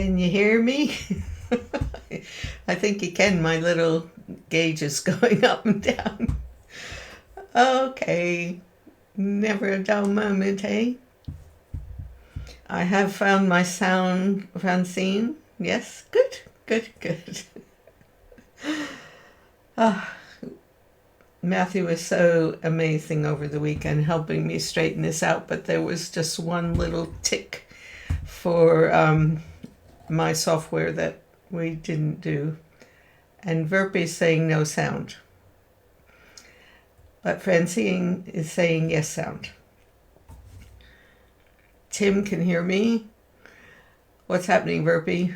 Can you hear me? I think you can. My little gauge is going up and down. Okay, never a dull moment, eh? I have found my sound, Francine. Yes, good, good, good. Ah, Matthew was so amazing over the weekend helping me straighten this out, but there was just one little tick for my software that we didn't do. And Verp is saying no sound. But Francine is saying yes sound. Tim can hear me. What's happening, Verpy?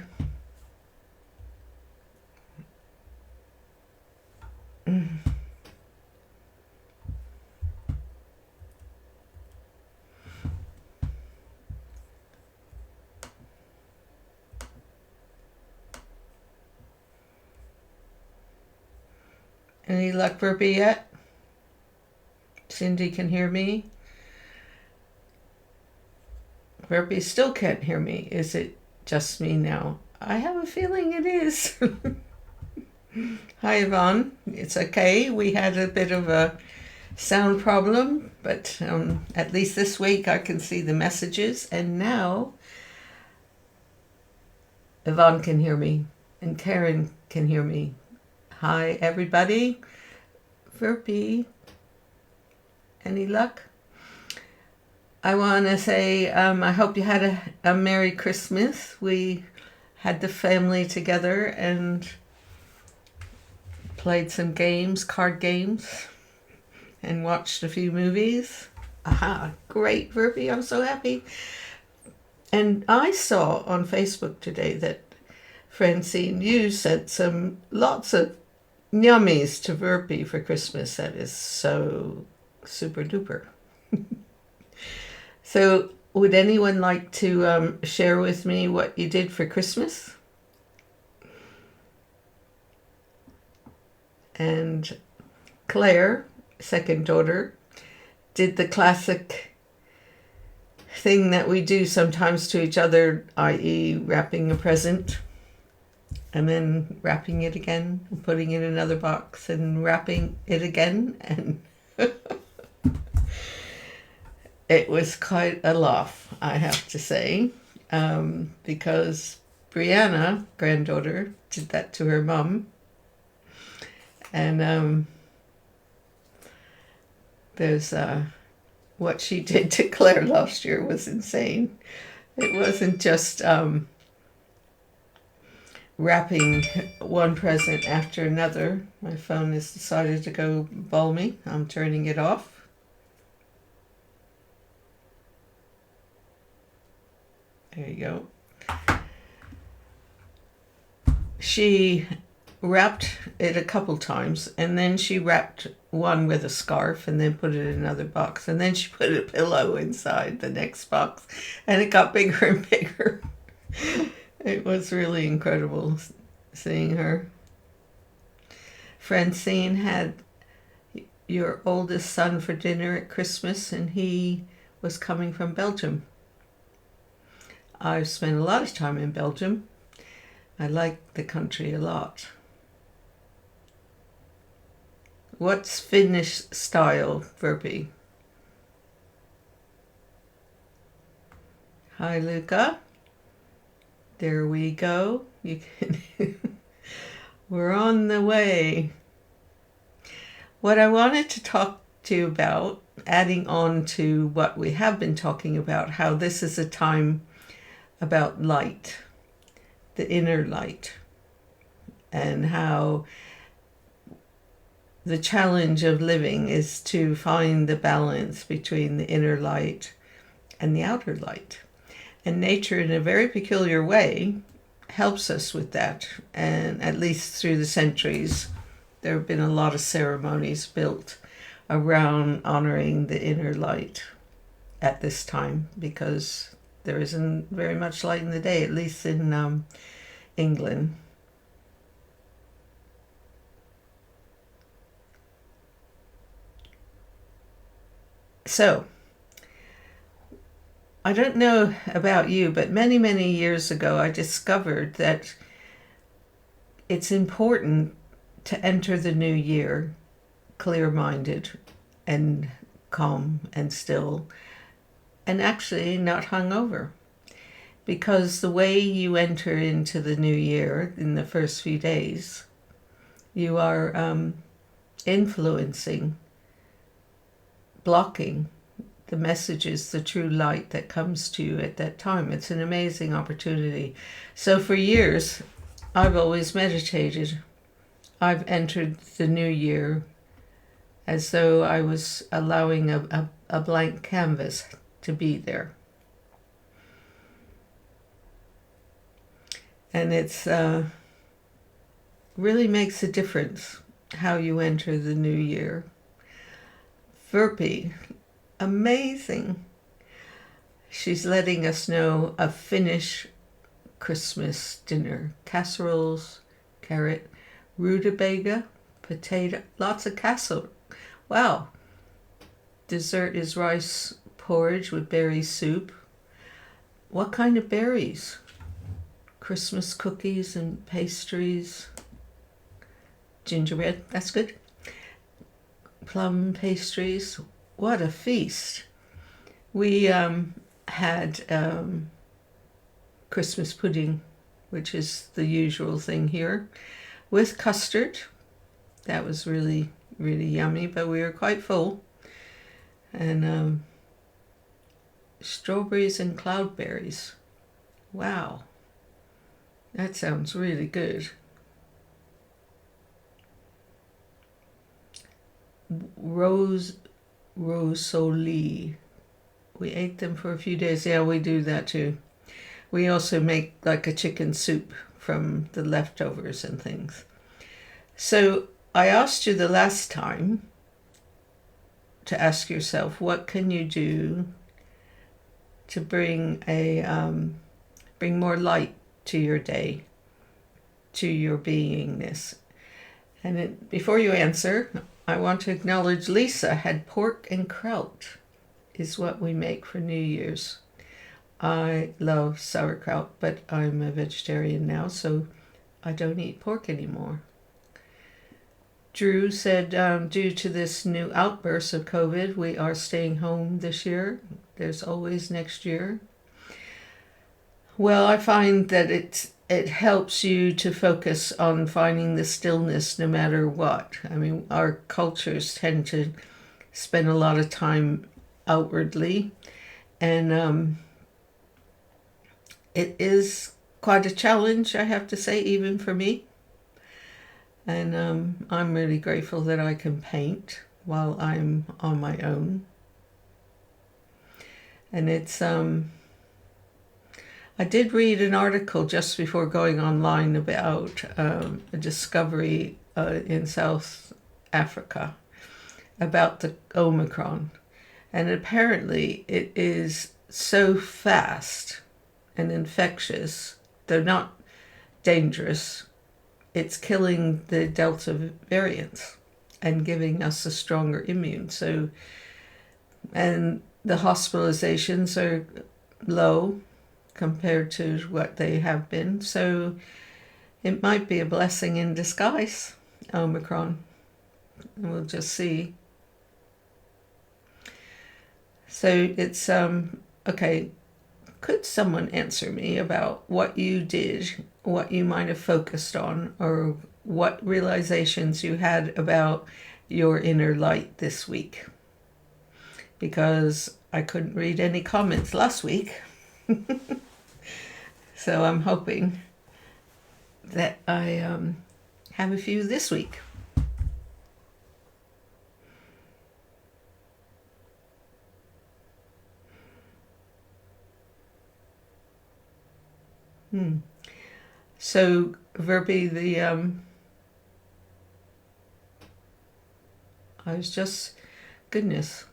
Any luck, Verpy, yet? Cindy can hear me. Verpy still can't hear me. Is it just me now? I have a feeling it is. Hi, Yvonne. It's okay. We had a bit of a sound problem, but at least this week I can see the messages. And now Yvonne can hear me and Karen can hear me. Hi, everybody. Verpy, any luck? I want to say I hope you had a Merry Christmas. We had the family together and played some games, card games, and watched a few movies. Aha, great, Verpy. I'm so happy. And I saw on Facebook today that Francine, you sent lots of yummies to Verpy for Christmas. That is so super duper. So would anyone like to share with me what you did for Christmas? And Claire, second daughter, did the classic thing that we do sometimes to each other, i.e. wrapping a present and then wrapping it again, putting it in another box and wrapping it again. And it was quite a laugh, I have to say, because Brianna, granddaughter, did that to her mum. And there's what she did to Claire last year was insane. It wasn't just wrapping one present after another. My phone has decided to go balmy. I'm turning it off. There you go. She wrapped it a couple times, and then she wrapped one with a scarf and then put it in another box, and then she put a pillow inside the next box, and it got bigger and bigger. It was really incredible seeing her. Francine had your oldest son for dinner at Christmas, and he was coming from Belgium. I've spent a lot of time in Belgium. I like the country a lot. What's Finnish style, Verpy? Hi, Luca. There we go. You can We're on the way. What I wanted to talk to you about, adding on to what we have been talking about, how this is a time about light, the inner light, and how the challenge of living is to find the balance between the inner light and the outer light. And nature, in a very peculiar way, helps us with that. And at least through the centuries, there have been a lot of ceremonies built around honoring the inner light at this time, because there isn't very much light in the day, at least in England. So, I don't know about you, but many, many years ago, I discovered that it's important to enter the new year clear-minded and calm and still, and actually not hungover. Because the way you enter into the new year in the first few days, you are influencing, blocking the messages, the true light that comes to you at that time. It's an amazing opportunity. So for years, I've always meditated. I've entered the new year as though I was allowing a blank canvas to be there. And it's really makes a difference how you enter the new year. Verpi, amazing. She's letting us know a Finnish Christmas dinner. Casseroles, carrot, rutabaga, potato, lots of casserole. Wow. Dessert is rice porridge with berry soup. What kind of berries? Christmas cookies and pastries. Gingerbread, that's good. Plum pastries. What a feast. We had Christmas pudding, which is the usual thing here, with custard. That was really, really yummy, but we were quite full. And strawberries and cloudberries. Wow. That sounds really good. Rosoli. We ate them for a few days. Yeah, we do that too. We also make like a chicken soup from the leftovers and things. So I asked you the last time to ask yourself, what can you do to bring more light to your day, to your beingness? And before you answer, I want to acknowledge Lisa had pork and kraut is what we make for New Year's. I love sauerkraut, but I'm a vegetarian now, so I don't eat pork anymore. Drew said, due to this new outburst of COVID, we are staying home this year. There's always next year. Well, I find that it helps you to focus on finding the stillness no matter what. I mean, our cultures tend to spend a lot of time outwardly, and it is quite a challenge, I have to say, even for me. And I'm really grateful that I can paint while I'm on my own. And it's I did read an article just before going online about a discovery in South Africa about the Omicron. And apparently it is so fast and infectious, though not dangerous. It's killing the Delta variants and giving us a stronger immune. So, and the hospitalizations are low compared to what they have been. So it might be a blessing in disguise, Omicron. We'll just see. So it's, okay, could someone answer me about what you did, what you might have focused on, or what realizations you had about your inner light this week? Because I couldn't read any comments last week. So I'm hoping that I have a few this week. So Verbi, I was just, goodness.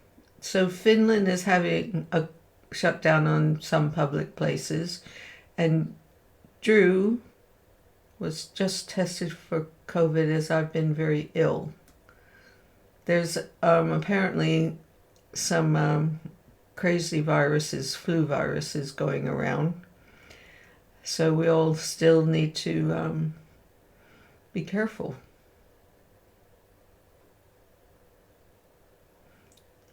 So Finland is having a shutdown on some public places, and Drew was just tested for COVID, as I've been very ill. There's apparently some crazy viruses, flu viruses going around. So we all still need to be careful.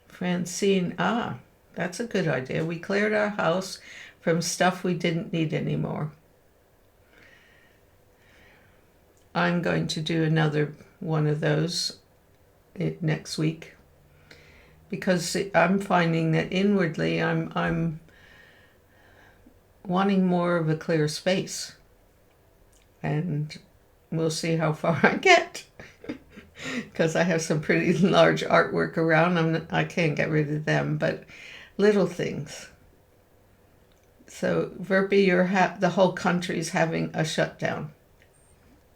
Francine, that's a good idea. We cleared our house from stuff we didn't need anymore. I'm going to do another one of those next week, because I'm finding that inwardly I'm wanting more of a clear space, and we'll see how far I get. Because I have some pretty large artwork around. I can't get rid of them, but little things. So, Verpi, the whole country's having a shutdown.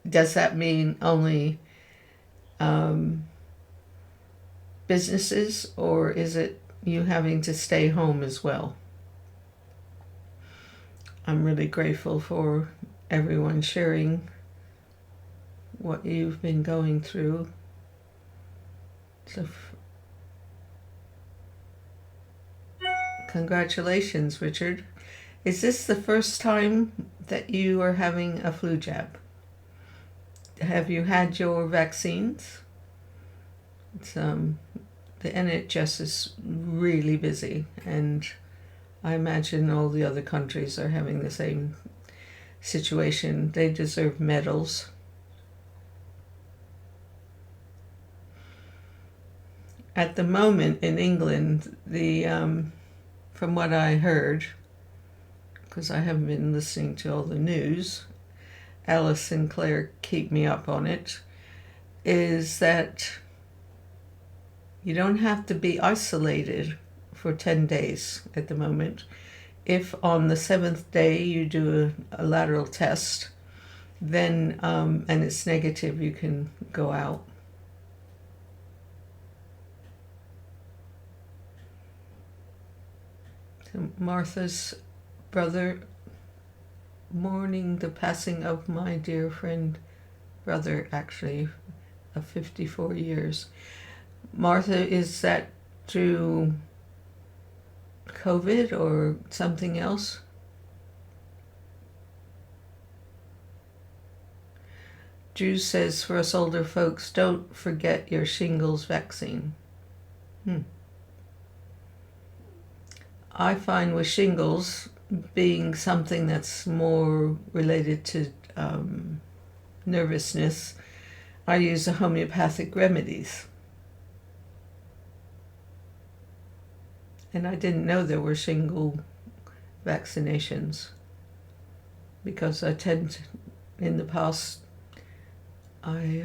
Does that mean only businesses, or is it you having to stay home as well? I'm really grateful for everyone sharing what you've been going through. So, congratulations, Richard. Is this the first time that you are having a flu jab? Have you had your vaccines? The NHS is really busy, and I imagine all the other countries are having the same situation. They deserve medals. At the moment in England, from what I heard, because I haven't been listening to all the news, Alice and Claire keep me up on it, is that you don't have to be isolated for 10 days at the moment. If on the 7th day you do a lateral test, then and it's negative, you can go out. So Martha's brother, mourning the passing of my dear friend, brother actually, of 54 years. Martha, is that through COVID or something else? Drew says, for us older folks, don't forget your shingles vaccine. I find with shingles being something that's more related to nervousness, I use the homeopathic remedies. And I didn't know there were shingle vaccinations, because I tend, in the past, I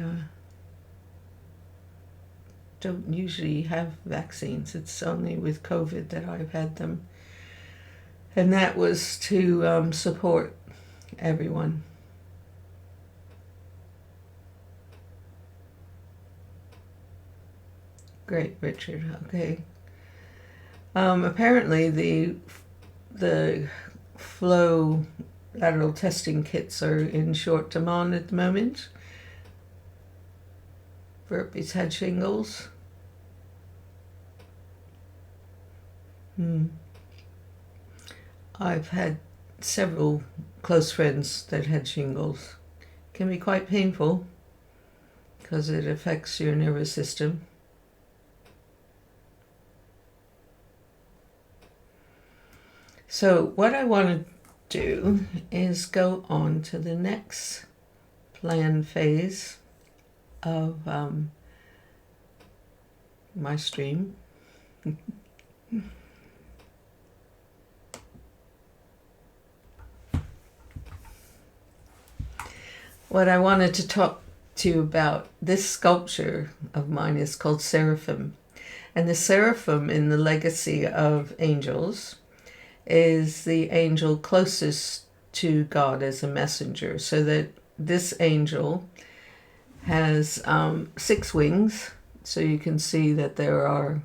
don't usually have vaccines. It's only with COVID that I've had them. And that was to support everyone. Great, Richard. Okay. Apparently the flow lateral testing kits are in short demand at the moment. Verpi's had shingles. I've had several close friends that had shingles. It can be quite painful because it affects your nervous system. So what I want to do is go on to the next planned phase of my stream. What I wanted to talk to you about, this sculpture of mine is called Seraphim. And the seraphim in the legacy of angels is the angel closest to God as a messenger. So that this angel has 6 wings. So you can see that there are,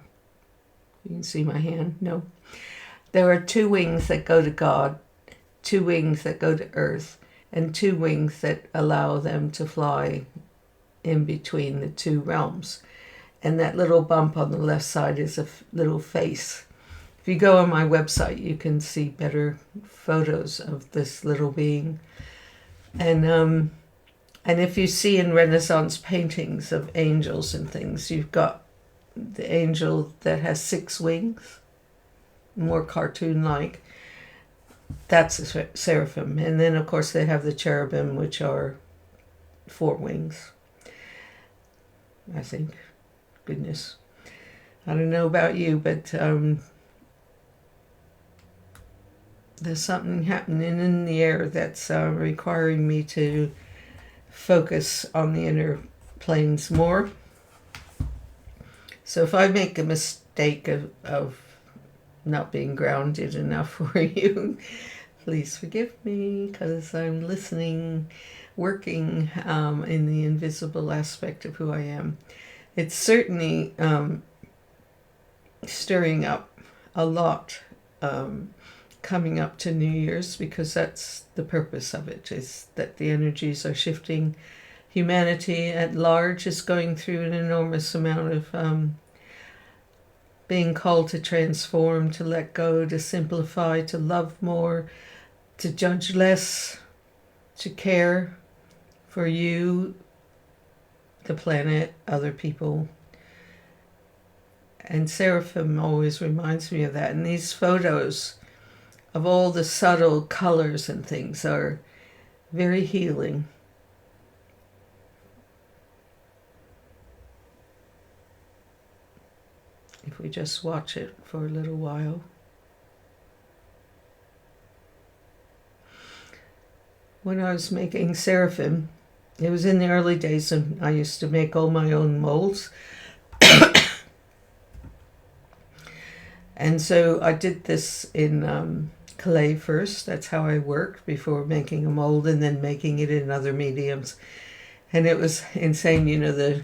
you can see my hand? No. There are 2 wings that go to God, 2 wings that go to earth, and 2 wings that allow them to fly in between the 2 realms. And that little bump on the left side is a little face If you go on my website, you can see better photos of this little being. And if you see in Renaissance paintings of angels and things, you've got the angel that has 6 wings, more cartoon-like. That's a seraphim. And then, of course, they have the cherubim, which are 4 wings, I think. Goodness. I don't know about you, but there's something happening in the air that's requiring me to focus on the inner planes more. So if I make a mistake of not being grounded enough for you, please forgive me, because I'm listening, working in the invisible aspect of who I am. It's certainly stirring up a lot coming up to New Year's, because that's the purpose of it, is that the energies are shifting. Humanity at large is going through an enormous amount of being called to transform, to let go, to simplify, to love more, to judge less, to care for you, the planet, other people. And Seraphim always reminds me of that. And these photos of all the subtle colors and things are very healing. If we just watch it for a little while. When I was making Seraphim, it was in the early days, and I used to make all my own molds. And so I did this in clay first. That's how I worked before making a mold and then making it in other mediums. And it was insane, you know, the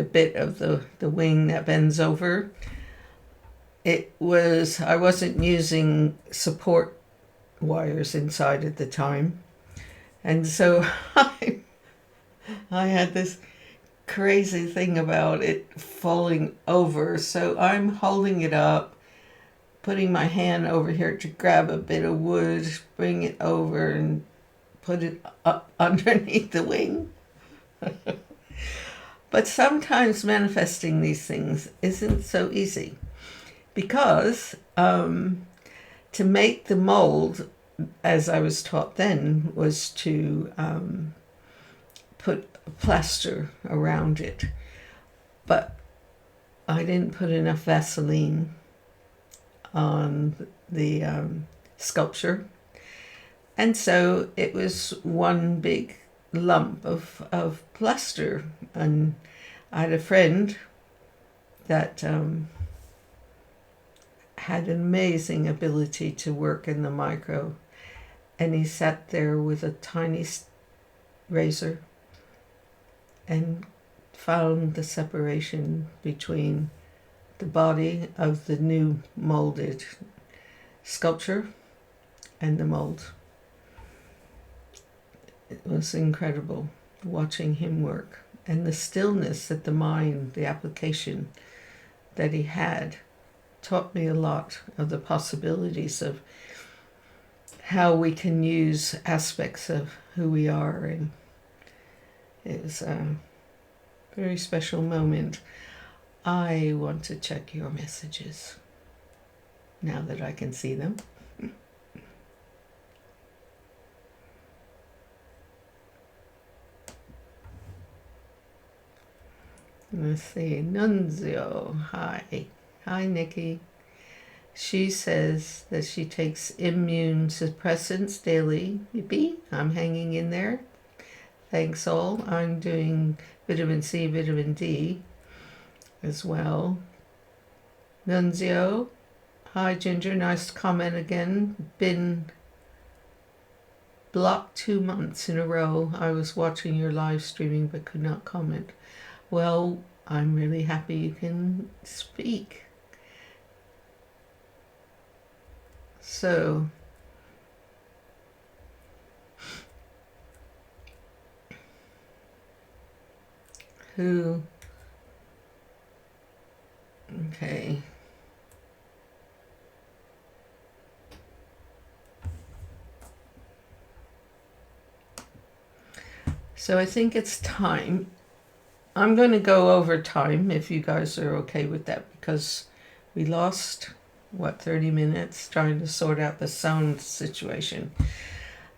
bit of the wing that bends over. I wasn't using support wires inside at the time. And so I had this crazy thing about it falling over. So I'm holding it up, putting my hand over here to grab a bit of wood, bring it over and put it up underneath the wing. But sometimes manifesting these things isn't so easy, because to make the mold, as I was taught then, was to put a plaster around it. But I didn't put enough Vaseline on the sculpture. And so it was one big lump of plaster. And I had a friend that had an amazing ability to work in the micro. And he sat there with a tiny razor and found the separation between the body of the new molded sculpture and the mold. It was incredible watching him work, and the stillness that the mind, the application that he had, taught me a lot of the possibilities of how we can use aspects of who we are. And it was a very special moment. I want to check your messages now that I can see them. Let's see. Nunzio, hi. Hi, Nikki. She says that she takes immune suppressants daily. Yippee, I'm hanging in there. Thanks all. I'm doing vitamin C, vitamin D as well. Nunzio, hi Ginger, nice comment again. Been blocked 2 months in a row. I was watching your live streaming but could not comment. Well, I'm really happy you can speak. So, okay. So I think it's time. I'm going to go over time if you guys are okay with that, because we lost, 30 minutes trying to sort out the sound situation.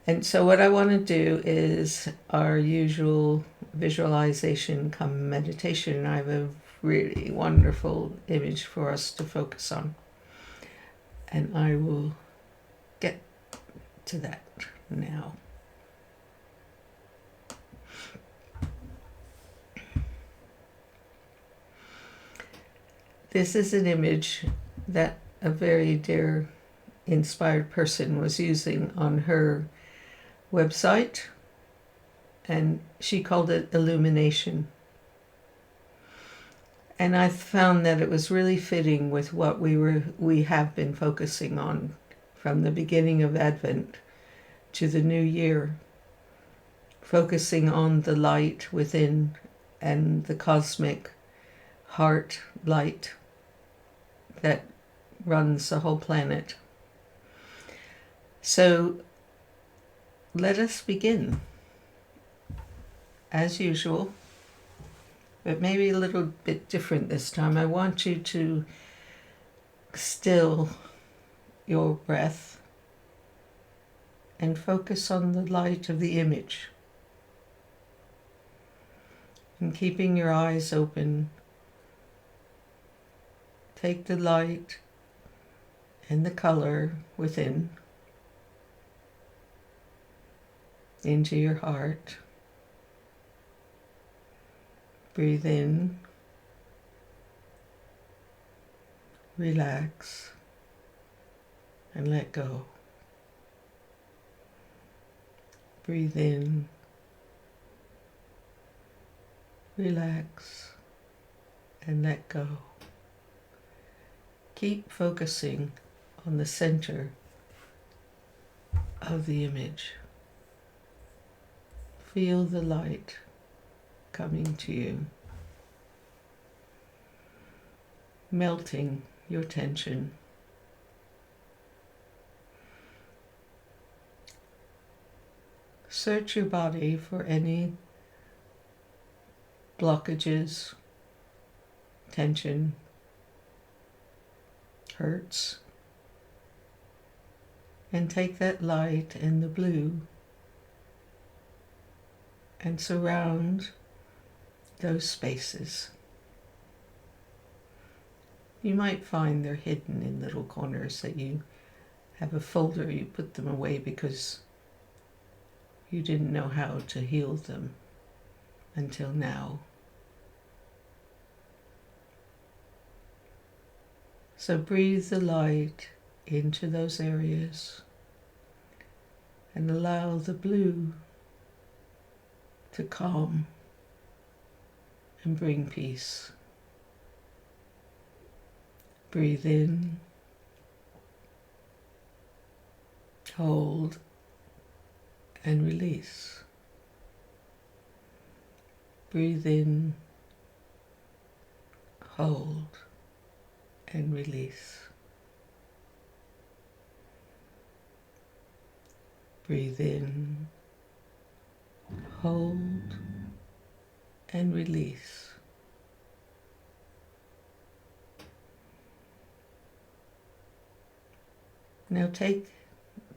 And so what I want to do is our usual visualization come meditation. I have a really wonderful image for us to focus on. And I will get to that now. This is an image that a very dear inspired person was using on her website, and she called it illumination. And I found that it was really fitting with what we have been focusing on from the beginning of Advent to the new year, focusing on the light within and the cosmic heart light that runs the whole planet. So let us begin. As usual, but maybe a little bit different this time. I want you to still your breath and focus on the light of the image. And keeping your eyes open, take the light and the color within into your heart. Breathe in, relax, and let go. Breathe in, relax, and let go. Keep focusing on the center of the image. Feel the light coming to you, melting your tension. Search your body for any blockages, tension, hurts, and take that light and the blue and surround those spaces. You might find they're hidden in little corners that you have a folder, you put them away because you didn't know how to heal them until now. So breathe the light into those areas and allow the blue to calm and bring peace. Breathe in, hold, and release. Breathe in, hold, and release. Breathe in, hold, and release. Now take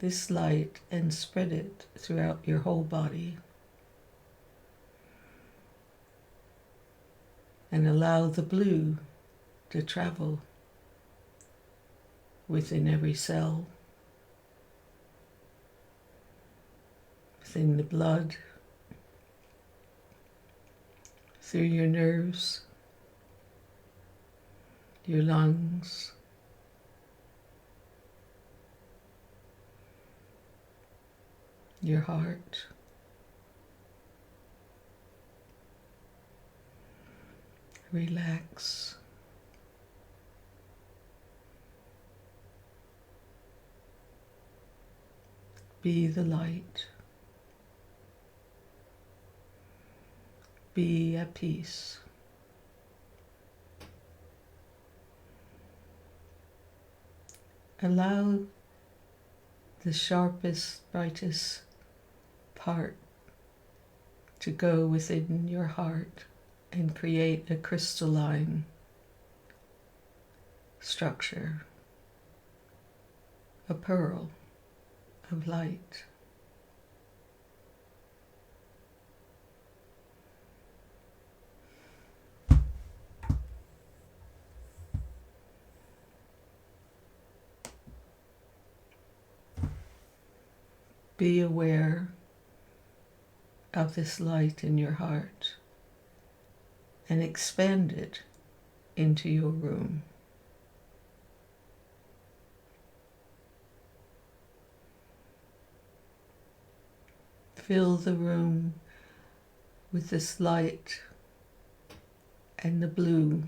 this light and spread it throughout your whole body. And allow the blue to travel within every cell, within the blood, through your nerves, your lungs, your heart, relax. Be the light. Be at peace. Allow the sharpest, brightest part to go within your heart and create a crystalline structure, a pearl of light. Be aware of this light in your heart and expand it into your room. Fill the room with this light and the blue.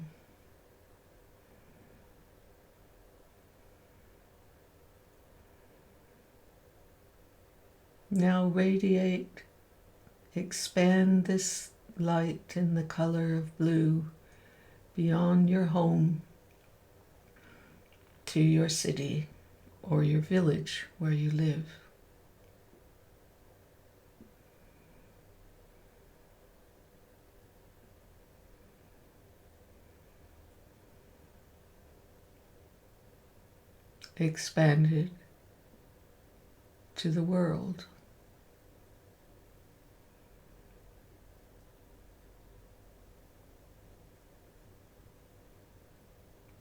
Now radiate, expand this light in the color of blue beyond your home to your city or your village where you live. Expand it to the world.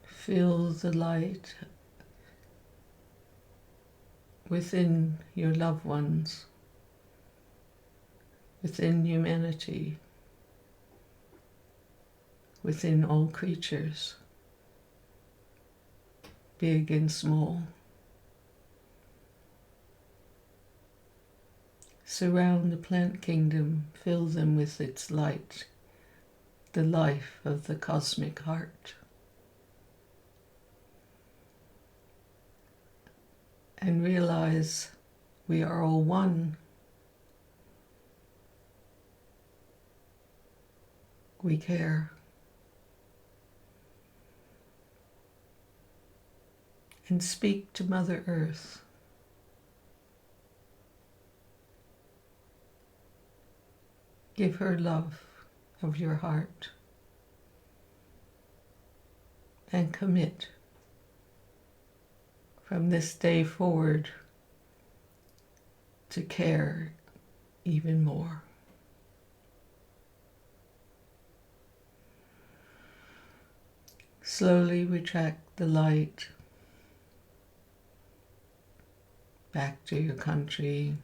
Feel the light within your loved ones, within humanity, within all creatures, big and small. Surround the plant kingdom, fill them with its light, the life of the cosmic heart. And realize we are all one. We care. And speak to Mother Earth. Give her love of your heart. And commit from this day forward to care even more. Slowly retract the light back to your country,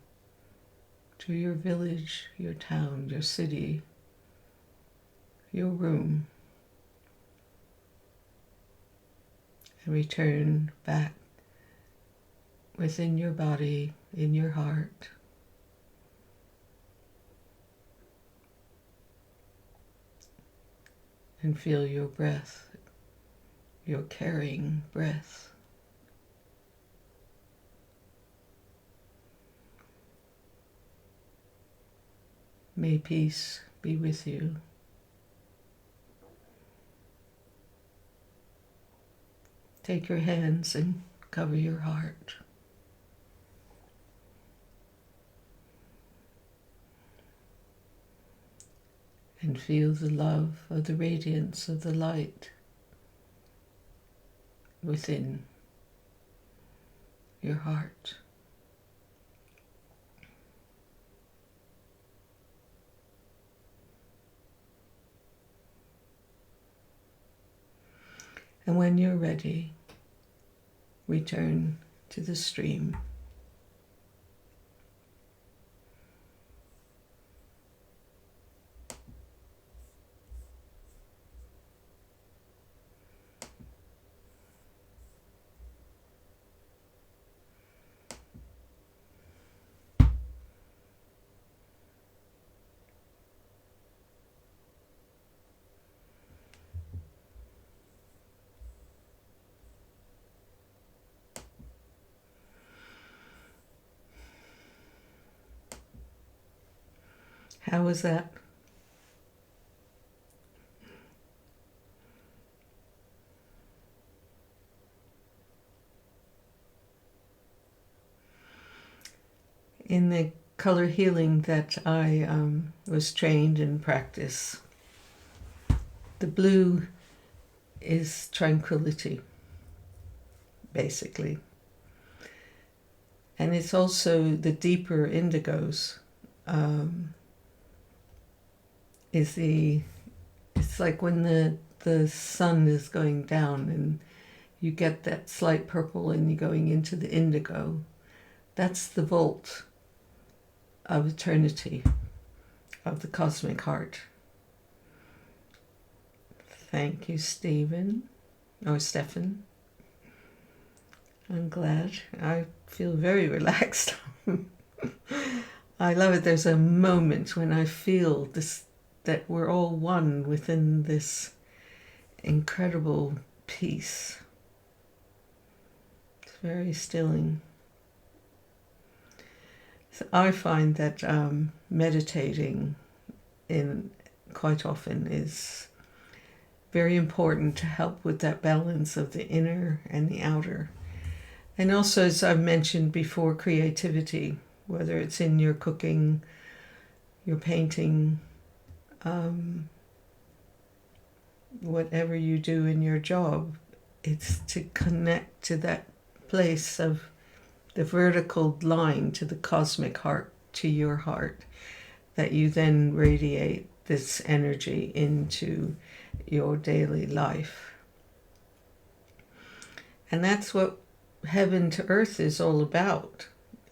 to your village, your town, your city, your room, and return back within your body, in your heart. And feel your breath, your caring breath. May peace be with you. Take your hands and cover your heart. And feel the love of the radiance of the light within your heart. And when you're ready, return to the stream. How was that? In the color healing that I was trained and practice. The blue is tranquility, basically. And it's also the deeper indigos. It's like when the sun is going down and you get that slight purple and you're going into the indigo. That's the vault of eternity, of the cosmic heart. Thank you, Stephen. I'm glad. I feel very relaxed. I love it. There's a moment when I feel this, that we're all one within this incredible peace. It's very stilling. So I find that meditating quite often is very important to help with that balance of the inner and the outer. And also, as I've mentioned before, creativity, whether it's in your cooking, your painting, whatever you do in your job, it's to connect to that place of the vertical line to the cosmic heart, to your heart, that you then radiate this energy into your daily life. And that's what heaven to earth is all about,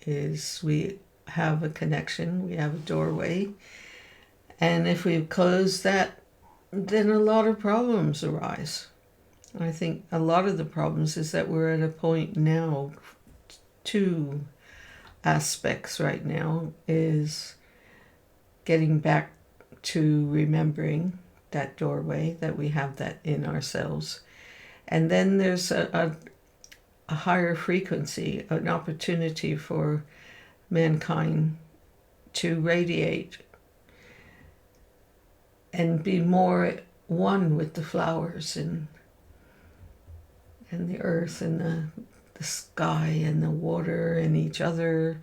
is we have a connection, we have a doorway, and if we close that, then a lot of problems arise. I think a lot of the problems is that we're at a point now, two aspects right now, is getting back to remembering that doorway, that we have that in ourselves. And then there's a higher frequency, an opportunity for mankind to radiate and be more one with the flowers and the earth and the sky and the water and each other,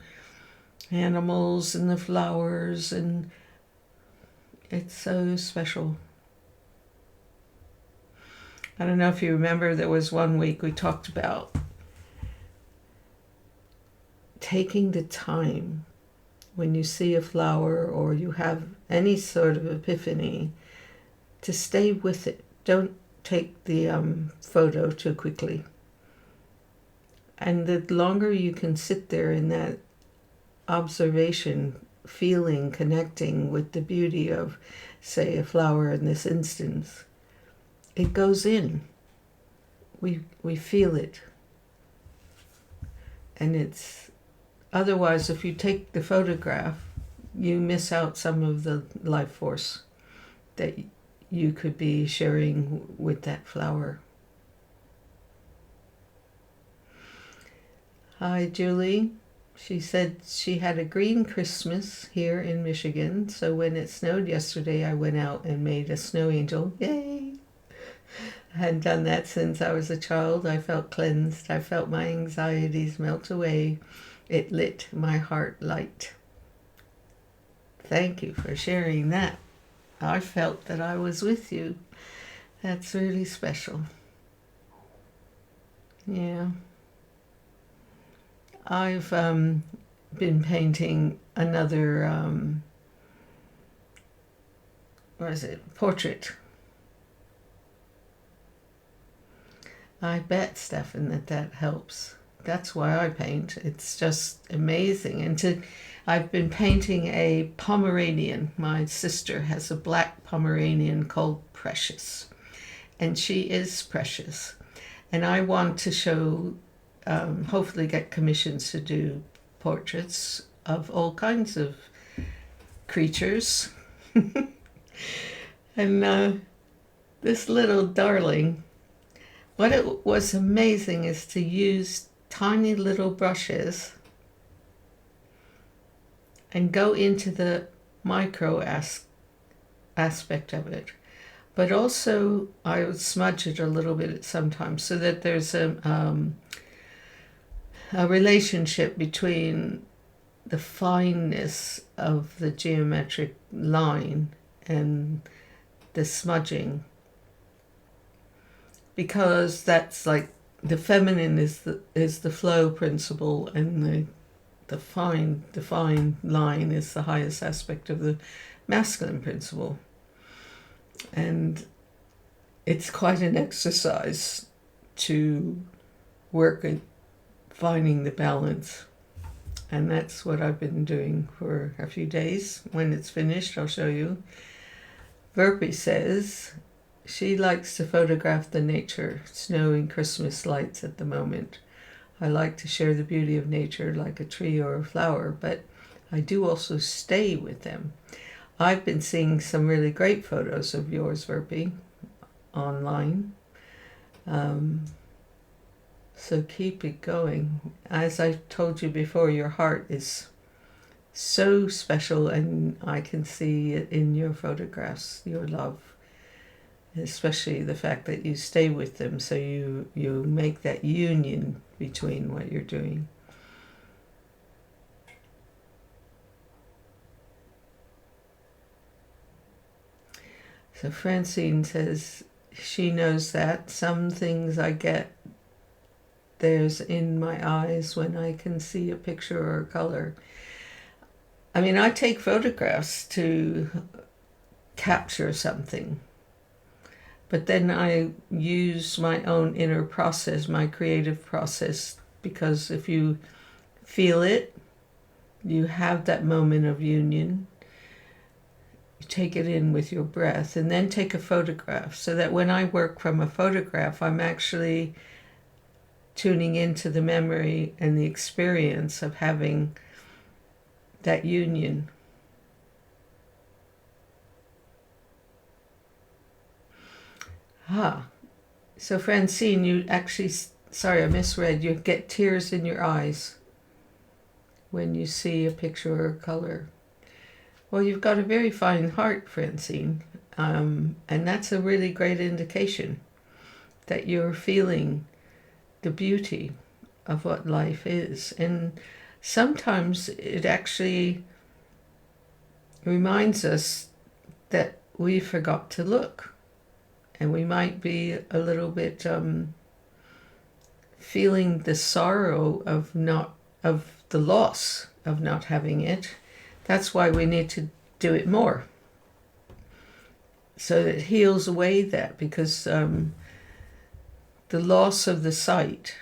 animals and the flowers, and it's so special. I don't know if you remember, there was one week we talked about taking the time when you see a flower or you have any sort of epiphany to stay with it. Don't take the photo too quickly. And the longer you can sit there in that observation, feeling, connecting with the beauty of, say, a flower in this instance, it goes in. We feel it. And it's, otherwise, if you take the photograph, you miss out some of the life force that you could be sharing with that flower. Hi, Julie. She said she had a green Christmas here in Michigan, so when it snowed yesterday, I went out and made a snow angel. Yay! I hadn't done that since I was a child. I felt cleansed. I felt my anxieties melt away. It lit my heart light. Thank you for sharing that. I felt that I was with you. That's really special. Yeah. I've been painting another, portrait. I bet, Stefan, that helps. That's why I paint. It's just amazing. And I've been painting a Pomeranian. My sister has a black Pomeranian called Precious. And she is precious. And I want to show, hopefully get commissions to do portraits of all kinds of creatures. And this little darling, what it was amazing is to use tiny little brushes and go into the micro aspect of it. But also I would smudge it a little bit sometimes so that there's a relationship between the fineness of the geometric line and the smudging, because that's like the feminine is the flow principle, and the fine line is the highest aspect of the masculine principle. And it's quite an exercise to work at finding the balance. And that's what I've been doing for a few days. When it's finished, I'll show you. Verpi says she likes to photograph the nature, snow and Christmas lights at the moment. I like to share the beauty of nature like a tree or a flower, but I do also stay with them. I've been seeing some really great photos of yours, Verpi, online. So keep it going. As I told you before, your heart is so special, and I can see it in your photographs, your love, especially the fact that you stay with them, so you make that union between what you're doing. So Francine says she knows that some things I get, there's in my eyes when I can see a picture or a color. I mean, I take photographs to capture something, but then I use my own inner process, my creative process, because if you feel it, you have that moment of union. You take it in with your breath and then take a photograph, so that when I work from a photograph, I'm actually tuning into the memory and the experience of having that union. So Francine, you actually, sorry, I misread, you get tears in your eyes when you see a picture or a color. Well, you've got a very fine heart, Francine, and that's a really great indication that you're feeling the beauty of what life is. And sometimes it actually reminds us that we forgot to look, and we might be a little bit feeling the sorrow of the loss of not having it. That's why we need to do it more, so it heals away that, because the loss of the sight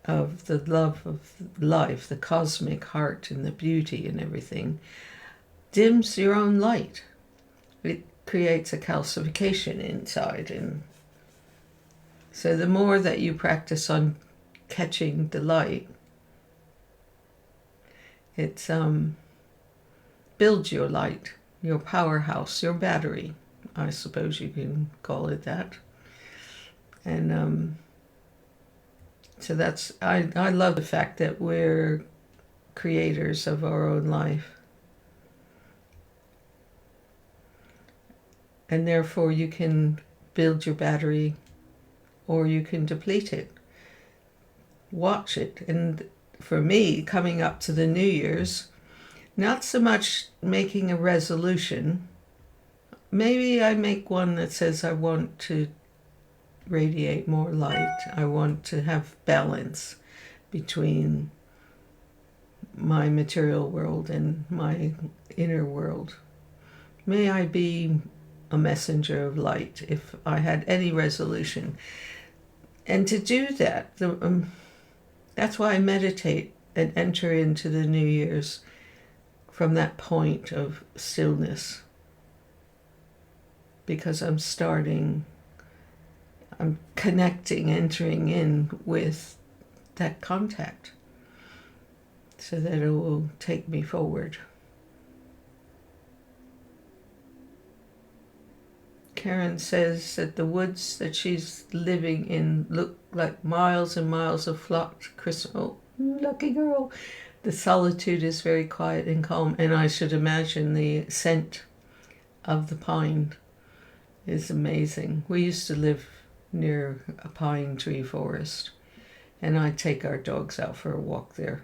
of the love of life, the cosmic heart and the beauty and everything, dims your own light. It creates a calcification inside. And so the more that you practice on catching the light, it builds your light, your powerhouse, your battery, I suppose you can call it that. And so that's, I love the fact that we're creators of our own life. And therefore you can build your battery or you can deplete it. Watch it. And for me, coming up to the New Year's, not so much making a resolution. Maybe I make one that says I want to radiate more light. I want to have balance between my material world and my inner world. May I be a messenger of light, if I had any resolution. And to do that, that's why I meditate and enter into the New Year's from that point of stillness, because I'm connecting, entering in with that contact, so that it will take me forward. Karen says that the woods that she's living in look like miles and miles of flocked Christmas. Oh, lucky girl. The solitude is very quiet and calm, and I should imagine the scent of the pine is amazing. We used to live near a pine tree forest, and I'd take our dogs out for a walk there.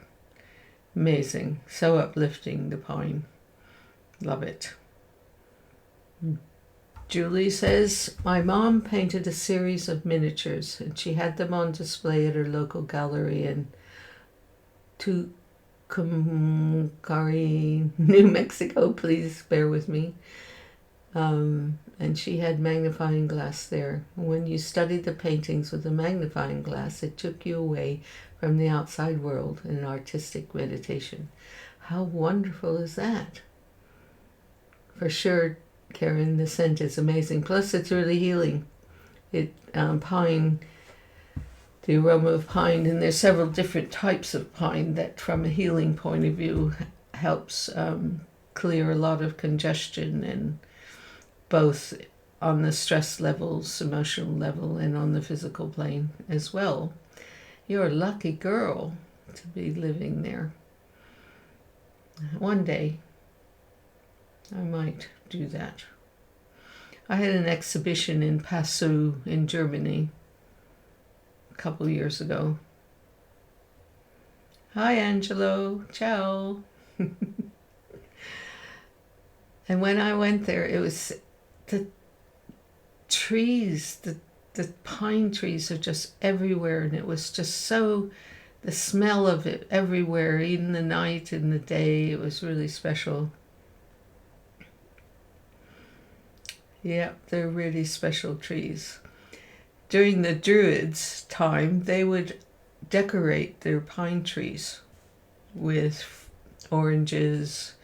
Amazing. So uplifting, the pine. Love it. Julie says, my mom painted a series of miniatures and she had them on display at her local gallery in Tucumcari, New Mexico. Please bear with me. And she had magnifying glass there. When you studied the paintings with a magnifying glass, it took you away from the outside world in artistic meditation. How wonderful is that? For sure, Karen, the scent is amazing. Plus, it's really healing. Pine, the aroma of pine, and there's several different types of pine that, from a healing point of view, helps clear a lot of congestion, and both on the stress levels, emotional level, and on the physical plane as well. You're a lucky girl to be living there. One day, I might do that. I had an exhibition in Passau in Germany a couple years ago. Hi, Angelo. Ciao. And when I went there, it was the trees, the pine trees are just everywhere, and it was just so, the smell of it everywhere, even the night and the day. It was really special. Yeah, they're really special trees. During the Druids' time, they would decorate their pine trees with oranges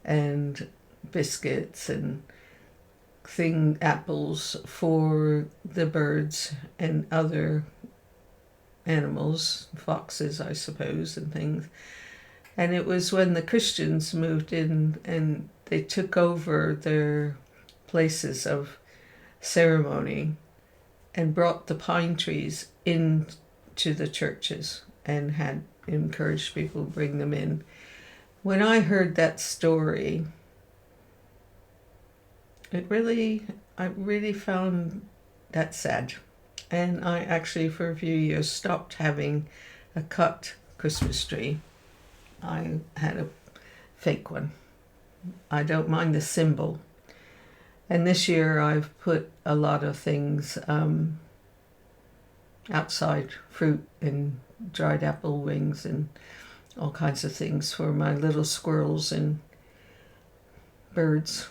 and biscuits and apples for the birds and other animals, foxes, I suppose, and things. And it was when the Christians moved in and they took over their places of ceremony and brought the pine trees into the churches and had encouraged people to bring them in. When I heard that story, I really found that sad. And I actually, for a few years, stopped having a cut Christmas tree. I had a fake one. I don't mind the symbol. And this year I've put a lot of things outside, fruit and dried apple wings and all kinds of things for my little squirrels and birds,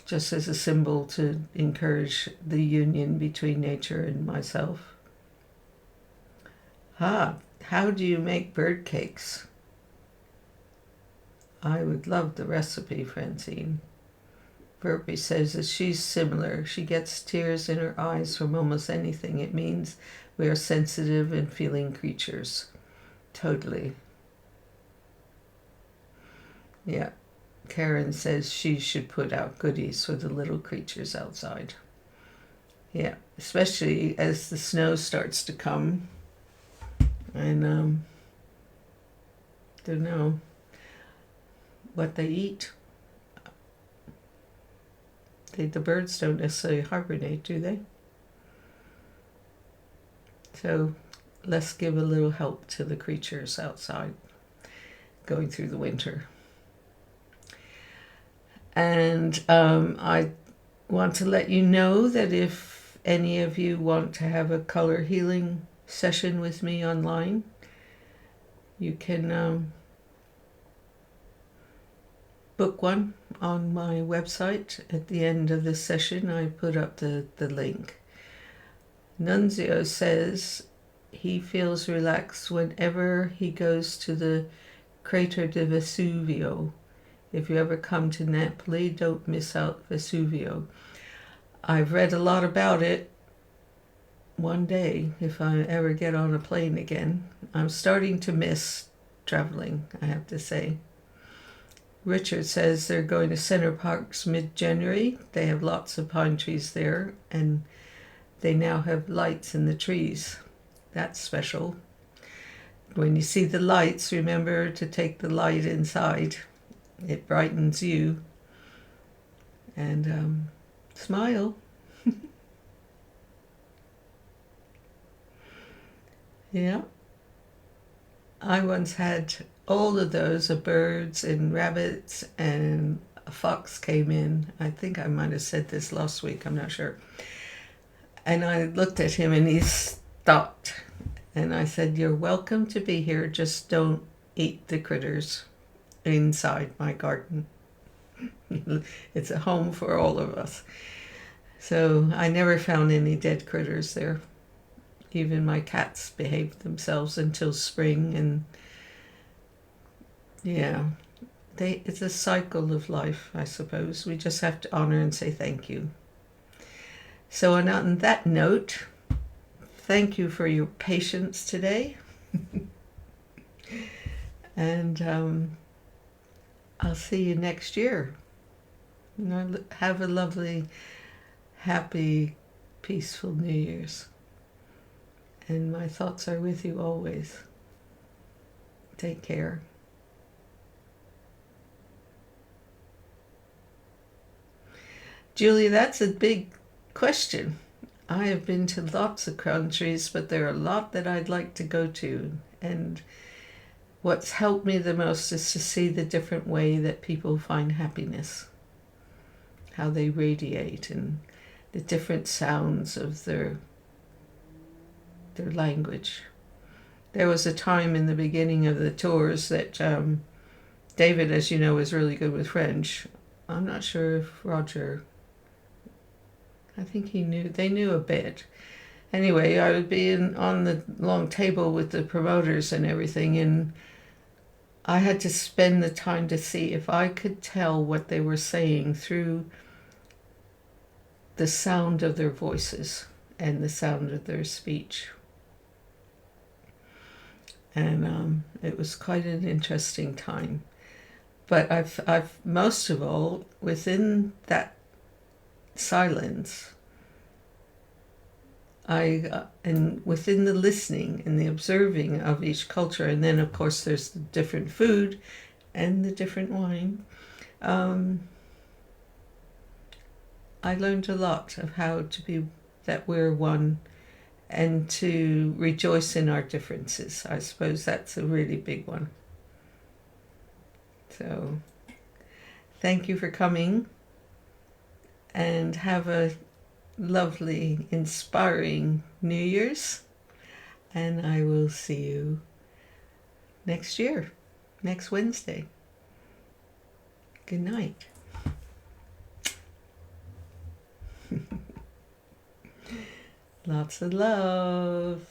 just as a symbol to encourage the union between nature and myself. How do you make bird cakes? I would love the recipe, Francine. Burpee says that she's similar. She gets tears in her eyes from almost anything. It means we are sensitive and feeling creatures. Totally. Yeah. Karen says she should put out goodies for the little creatures outside. Yeah, especially as the snow starts to come. And don't know what they eat. The birds don't necessarily hibernate, do they? So let's give a little help to the creatures outside going through the winter. And I want to let you know that if any of you want to have a color healing session with me online, you can book one on my website. At the end of this session, I put up the link. Nunzio says he feels relaxed whenever he goes to the crater de Vesuvio. If you ever come to Napoli, don't miss out Vesuvio. I've read a lot about it. One day, if I ever get on a plane again, I'm starting to miss traveling, I have to say. Richard says they're going to Center Parcs mid-January. They have lots of pine trees there, and they now have lights in the trees. That's special. When you see the lights, remember to take the light inside. It brightens you. And smile. Yeah. I once had all of those, birds and rabbits, and a fox came in. I think I might have said this last week, I'm not sure. And I looked at him and he stopped. And I said, "You're welcome to be here, just don't eat the critters inside my garden." It's a home for all of us. So I never found any dead critters there. Even my cats behaved themselves until spring, and yeah, it's a cycle of life, I suppose. We just have to honor and say thank you. So on that note, thank you for your patience today. And I'll see you next year. Have a lovely, happy, peaceful New Year's. And my thoughts are with you always. Take care. Julie, that's a big question. I have been to lots of countries, but there are a lot that I'd like to go to. And what's helped me the most is to see the different way that people find happiness, how they radiate, and the different sounds of their language. There was a time in the beginning of the tours that David, as you know, is really good with French. I'm not sure if Roger, I think they knew a bit. Anyway, I would be on the long table with the promoters and everything, and I had to spend the time to see if I could tell what they were saying through the sound of their voices and the sound of their speech. And it was quite an interesting time. But I've most of all, within that silence, and within the listening and the observing of each culture, and then of course there's the different food and the different wine, I learned a lot of how to be, that we're one, and to rejoice in our differences. I suppose that's a really big one. So thank you for coming, and have a lovely, inspiring New Year's. And I will see you next year, next Wednesday. Good night. Lots of love.